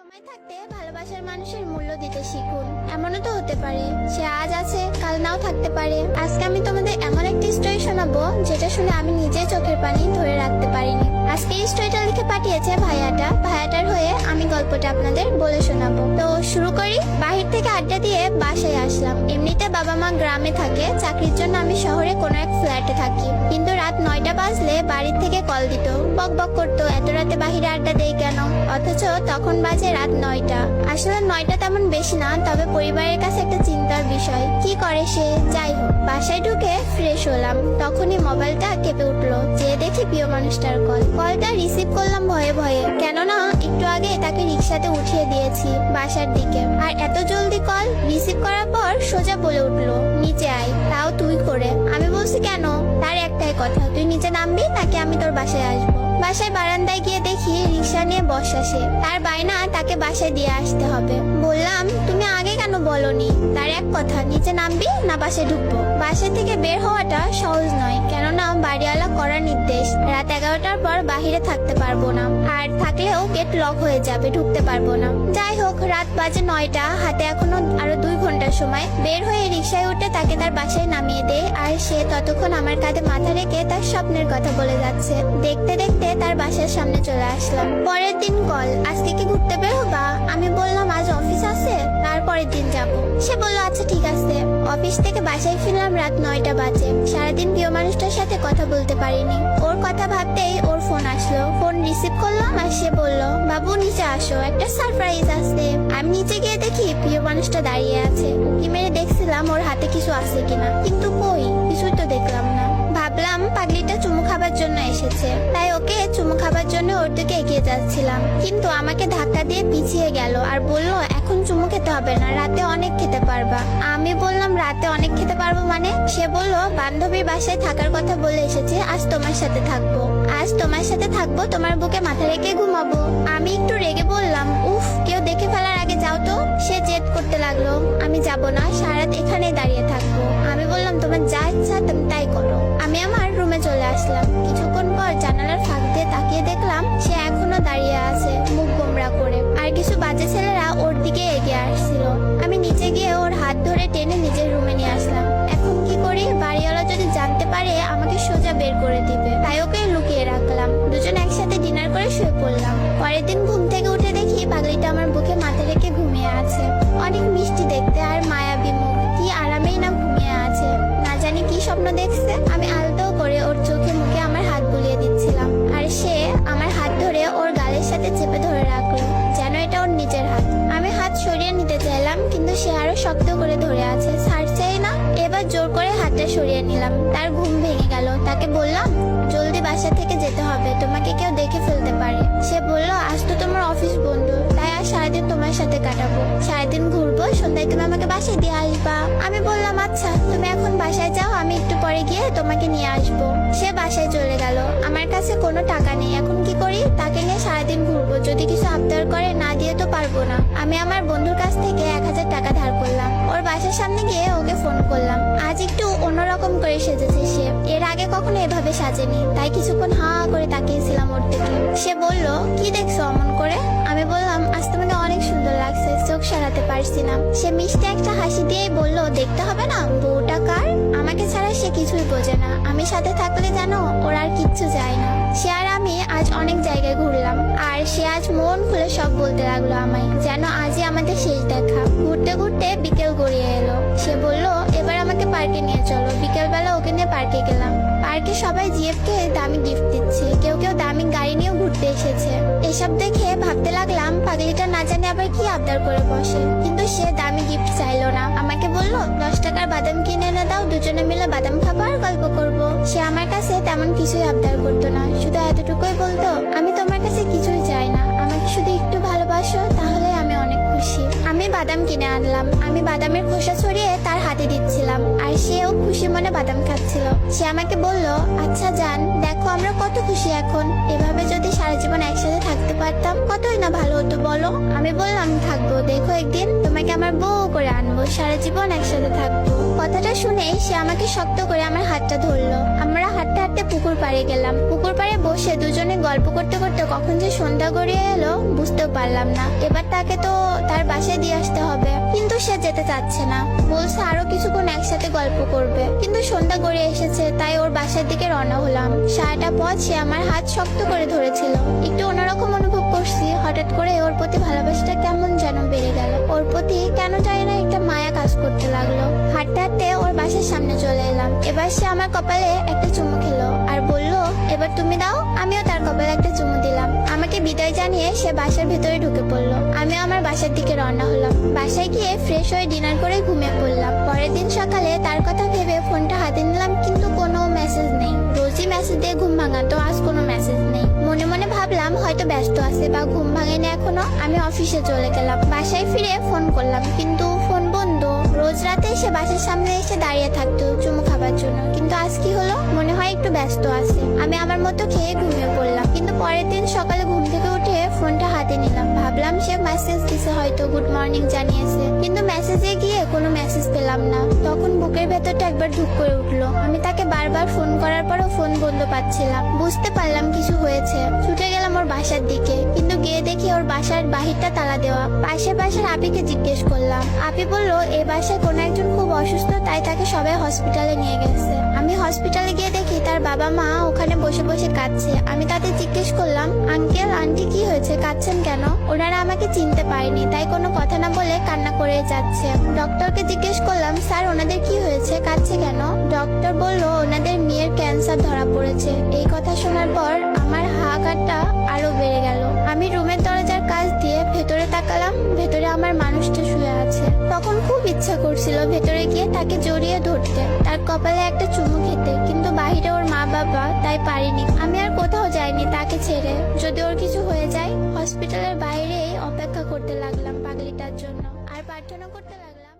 সময় থাকতে ভালোবাসার মানুষের মূল্য দিতে শিখুন। এমনও তো হতে পারে সে আজ আছে কাল নাও থাকতে পারে। আজকে আমি তোমাদের এমন একটি স্টোরি শোনাবো যেটা শুনে আমি নিজে চোখের পানি ধরে রাখতে পারিনি। আজকে এই স্টোরিটা লিখে পাঠিয়েছে ভাইয়াটার হয়ে আমি গল্পটা আপনাদের বলে শোনাবো। তো শুরু করি। বাহির থেকে আড্ডা দিয়ে বাসায় আসলাম। এমনিতে বাবা মা গ্রামে থাকে, চাকরির জন্য আমি শহরে কোনো এক ফ্ল্যাটে থাকি। কিন্তু রাত 9টা বাজলে বাড়ির থেকে কল দিত, বক বক করতো এত রাতে বাহিরে আড্ডা দেই কেন, অথচ তখন বাজে রাত 9টা। আসলে 9টা তেমন বেশি না, তবে পরিবারের কাছে একটা চিন্তার বিষয়। কি করে সে? যাই হোক, বাসায় ঢুকে ফ্রেশ হলাম, তখনই মোবাইলটা কেঁপে উঠলো। যে দেখি প্রিয় মানুষটার কলটা রিসিভ করলাম ভয়ে ভয়ে, কেননা একটু আগে তাকে রিক্সাতে উঠিয়ে দিয়েছি বাসার দিকে। আর এত জলদি কল রিসিভ করার পর সোজা বলে উঠলো, নিচে আয়, তাও তুই করে। আমি বলছি কেন? তার একটাই কথা, তুই নিচে নামবি নাকি আমি তোর বাসায় আসবো। বাসায় বারান্দায় গিয়ে দেখি রিক্সা নিয়ে বসা সে। তার বায়না তাকে বাসায় দিয়ে আসতে হবে। বললাম, তুমি আগে কেন বলনি? তার এক কথা, নিচে নামবি না বাসায় ঢুকবো। বাসা থেকে বের হওয়াটা সহজ নয়, কেননা বাড়িওয়ালা করার নির্দেশ রাত 11টার পর বাহিরে থাকতে পারবো না, আর থাকলেও গেট লক হয়ে যাবে, ঢুকতে পারবো না। যাই হোক, রাত বাজে 9টা, হাতে এখনো আরো 2 ঘন্টার সময়। বের হয়ে রিক্সায় উঠে তাকে তার বাসায় নামিয়ে দেয়, আর সে ততক্ষণ আমার কাঁধে মাথা রেখে তার স্বপ্নের কথা বলে যাচ্ছে। দেখতে দেখতে তার বাসার সামনে চলে আসলাম। পরের দিন কল, আজকে কি ঘুরতে বের হবা? আমি বললাম আজ অফিস আছে, তারপরের দিন যাব। সে বললো আচ্ছা ঠিক আছে। অফিস থেকে বাসায় ফিরলাম রাত 9টা বাজে। সারাদিন প্রিয় মানুষটার সাথে কথা বলতে পারিনি। ওর কথা ভাবতেই ওর ফোন আসলো। ফোন রিসিভ করলাম আর সে বলল, বাবু নিচে আসো, একটা সারপ্রাইজ আছে। আমি নিচে গিয়ে দেখি প্রিয় মানুষটা দাঁড়িয়ে আছে। উঁকি মেরে দেখছিলাম ওর হাতে কিছু আছে কিনা, কিন্তু কই, কিছুই তো দেখলাম না। ভাবলাম পাগলিটা চুমু খাবার জন্য এসেছে, তাই ওকে চুমু খাবার জন্য ওর দিকে এগিয়ে যাচ্ছিলাম, কিন্তু আমাকে ধাক্কা দিয়ে পিছিয়ে গেল আর বলল, এখন চুমু খেতে হবে না, রাতে অনেক খেতে পারবা। আমি বললাম, রাতে অনেক খেতে পারবো মানে? সে বলল, বান্ধবীর বাসায় থাকার কথা বলে এসেছে, আজ তোমার সাথে থাকবো। আজ তোমার সাথে থাকবো, তোমার বুকে মাথা রেখে ঘুমাবো। আমি একটু রেগে বললাম, উফ, কেউ দেখে ফেলার আগে যাও তো। সে জেদ করতে লাগলো, আমি যাব না, সারারাত এখানে দাঁড়িয়ে থাকবো। আমি বললাম, তোমার যা ইচ্ছা তুমি তাই করো। আমি আমার রুমে চলে আসলাম। কিছুক্ষণ পর জানালার ফাঁক দিয়ে তাকিয়ে দেখলাম সে এখনো দাঁড়িয়ে আছে, মুখ গোমড়া করে, আর কিছু বাজে ছেলেরা ওর দিকে এগিয়ে আসছিল। আমি নিচে গিয়ে ওর হাত ধরে টেনে নিজের রুমে নিয়ে আসলাম। এখন কি করি? বাড়িওয়ালা যদি জানতে পারে আমাকে সোজা বের করে দিবে, তাই ওকে লুকিয়ে রাখলাম। দুজন একসাথে ডিনার করে শুয়ে পড়লাম। পরের দিন ঘুম থেকে উঠে দেখি পাগলিটা আমার বুকে মাথা রেখে ঘুমিয়ে আছে। অনেক মিষ্টি দেখতে আর মায়াবী মুখ, কি আরামেই না ঘুমিয়ে আছে। না জানি কি স্বপ্ন দেখছে। আমি আলতো করে ওর চোখে মুখে আমার হাত বুলিয়ে দিচ্ছিলাম, আর সে আমার হাত ধরে ওর গালের সাথে চেপে ধরে রাখলো, যেন এটা ওর নিজের হাত। আমি হাত সরিয়ে নিতে চাইলাম, কিন্তু সে আরো শক্ত করে ধরে আছে, ছাড়ছেই না। এবার জোর করে হাতটা সরিয়ে নিলাম। তার ঘুম ভেঙে গেল। তাকে বললাম, জলদি বাসা থেকে যেতে হবে, তোমাকে কেউ দেখে ফেলতে পারে। সে বলল, আজ তো তোমার অফিস বন্ধ, তাই আজ সারাদিন তোমার সাথে কাটাবো, সারাদিন ঘুরবো, সন্ধ্যায় তুমি আমাকে বাসায় দিয়ে আসবা। আমি বললাম, আচ্ছা তুমি এখন বাসায় যাও, আমি একটু পরে গিয়ে তোমাকে নিয়ে আসবো। সে বাসায় চলে গেল। আমার কাছে কোনো টাকা নেই, এখন কি করি? তাকে নিয়ে সারাদিন ঘুরবো, যদি কিছু আবদার করে না দিয়ে তো পারবো না। আমি আমার বন্ধুর কাছ থেকে 1000 টাকা ধার করলাম। ওর বাসার সামনে গিয়ে ওকে ফোন করলাম। আজ একটু অন্যরকম করে সেজেছে সে, এর আগে কখনো এভাবে সাজেনি, তাই কিছুক্ষণ হা করে তাকিয়েছিলাম ওর দিকে। সে বলল, কি দেখছো অমন করে? আমি বললাম, আজ তোমাকে অনেক সুন্দর লাগছে, চোখ সরাতে পারছি না। সে মিষ্টি একটা হাসি দিয়েই বলল, দেখতে হবে না, বউটা কার? আমাকে ছাড়া সে কিছুই বোঝে না। আমি সাথে থাকলে জানো ওর আর কিচ্ছু যায় না। সে আর আমি আজ অনেক জায়গায় ঘুরলাম, আর সে আজ মন খুলে সব বলতে লাগলো আমায়, যেন আজই আমাদের শেষ দেখা। ঘুরতে ঘুরতে বিকেল গড়িয়ে এলো। সে বলল, এবার আমাকে পার্কে নিয়ে চলো। বিকেলবেলা ওকে নিয়ে পার্কে গেলাম। পার্কে সবাই জিএফকে দামি গিফট দিচ্ছে, কেউ কেউ দামি গাড়ি নিয়েও ঘুরতে এসেছে। এসব দেখে ভাবতে লাগলাম, পাগলিটা না জানে আবার কি আবদার করে বসে। কিন্তু সে দামি গিফট চাইলো না, আমাকে বলল, 10 টাকার বাদাম কিনে এনে দাও, দুজনে মিলে বাদাম খাবো আর গল্প করবো। সে আমার কাছে তেমন কিছুই আবদার করতো না, শুধু এতটুকুই বলতো, আমি তোমার কাছে কিছুই চাই না, আমাকে শুধু একটু ভালোবাসো, তাহলে আমি অনেক খুশি। আমি বাদাম কিনে আনলাম। আমি বাদামের খোসা ছড়িয়ে তার হাতে দিচ্ছিলাম, আর সেও খুশি মনে বাদাম খাচ্ছিল। সে আমাকে বলল, আচ্ছা জান, দেখো আমরা কত খুশি এখন, এভাবে যদি সারা জীবন একসাথে থাকতে পারতাম কতই না ভালো হতো বলো। আমি বললাম, থাকবো, দেখো একদিন তোমার তোমাকে আমার বউ করে আনবো, সারা জীবন একসাথে থাকবো। কথাটা শুনেই সে আমাকে শক্ত করে আমার হাতটা ধরলো। আমরা হাঁটতে হাঁটতে পুকুর পাড়ে গেলাম। পুকুর পাড়ে বসে দুজনে গল্প করতে করতে কখন যে সন্ধ্যা গড়িয়ে এলো বুঝতেও পারলাম না। এবার তাকে তো তার বাসায় দিয়ে আসতে হবে, কিন্তু সে যেতে চাচ্ছে না। বলছে আরো কিছুক্ষণ একসাথে গল্প করবে, কিন্তু সন্ধ্যা গড়িয়ে এসেছে, তাই ওর বাসার দিকে রওনা হলাম। সারাটা পথ সে আমার হাত শক্ত করে ধরেছিল। একটু অন্যরকম অনুভব করছি। হঠাৎ করে ওর প্রতি ভালোবাসাটা কেমন যেন বেড়ে গেল। ওর প্রতি কেন জানি না একটা মায়া কাজ করতে লাগলো। হাঁটতে হাঁটতে ওর বাসার সামনে চলে এলাম। এবার সে আমার কপালে একটা চুমু খেলো আর বলল, এবার তুমি দাও। আমিও তার কপালে একটা চুমু দিলাম। আমাকে বিদায় জানিয়ে সে বাসার ভেতরে ঢুকে পড়লো। আমিও আমার বাসার দিকে রওনা হলাম। বাসায় গিয়ে ফ্রেশ হয়ে ডিনার করে ঘুমিয়ে পড়লাম। পরের দিন সকালে তার কথা ভেবে ফোনটা হাতে নিলাম, কিন্তু কোনো মেসেজ নেই। রোজই মেসেজ দিয়ে ঘুম ভাঙাতো, আজ কোনো মেসেজ নেই। মনে মনে ভাবলাম হয়তো ব্যস্ত আছে বা ঘুম ভাঙেনি এখনো। আমি অফিসে চলে গেলাম। বাসায় ফিরে ফোন করলাম, কিন্তু ফোন বন্ধ। রোজ রাতে সে বাসার সামনে এসে দাঁড়িয়ে থাকতো চুমু খাবার জন্য, কিন্তু আজ কি হলো? মনে হয় একটু ব্যস্ত আছে। আমি আমার মতো খেয়ে ঘুমিয়ে পড়লাম। কিন্তু পরের দিন সকালে ঘুম থেকে উঠে ফোনটা হাতে নিলাম। ভাবলাম সে মেসেজ দিছে, হয়তো গুড মর্নিং জানিয়েছে, কিন্তু মেসেজে গিয়ে কোনো মেসেজ পেলাম না। তখন বুকের ভেতরটা একবার ধুক করে উঠলো। আমি তাকে বারবার ফোন করার পরও ফোন বন্ধ পাচ্ছিলাম। বুঝতে পারলাম কিছু হয়েছে। ছুটে গেলাম ওর বাসার দিকে, কিন্তু গিয়ে দেখি ওর বাসার বাহিরটা তালা দেওয়া। পাশের বাসার আপিকে জিজ্ঞেস করলাম। আপি বলল এই বাসায় কোনো একজন খুব অসুস্থ, তাই তাকে সবাই হসপিটালে নিয়ে গেছে। আমি হসপিটালে গিয়ে দেখি তার বাবা মা ওখানে বসে বসে কাঁদছে। আমি তাদের জিজ্ঞেস করলাম, আঙ্কেল আন্টি কি হয়েছে, কাঁদছেন কেন? ওনারা আমাকে চিনতে পারেনি, তাই কোনো কথা না বলে কান্না করে যাচ্ছে। ডক্টরকে জিজ্ঞেস করলাম, স্যার ওনাদের কি হয়েছে, কাঁদছে কেন? ডক্টর বলল ওনাদের মেয়ের ক্যান্সার ধরা পড়েছে। এই কথা শোনার পর আমার হাহাকারটা আরো বেড়ে গেল। আমি রুমের দরজার কাছ দিয়ে ভেতরে তাকালাম। ভেতরে আমার মানুষটা শুয়ে আছে। তখন খুব ইচ্ছা করছিল ভেতরে গিয়ে তাকে জড়িয়ে ধরতে, তার কপালে একটা চুমু খেতে, কিন্তু বাইরে ওর মা বাবা, তাই পারিনি। আমি আর কোথাও যাইনি তাকে ছেড়ে। যদি ওর কিছু হয়ে যায়, হসপিটালের বাইরেই অপেক্ষা করতে লাগলাম পাগলিটার জন্য, আর প্রার্থনা করতে লাগলাম।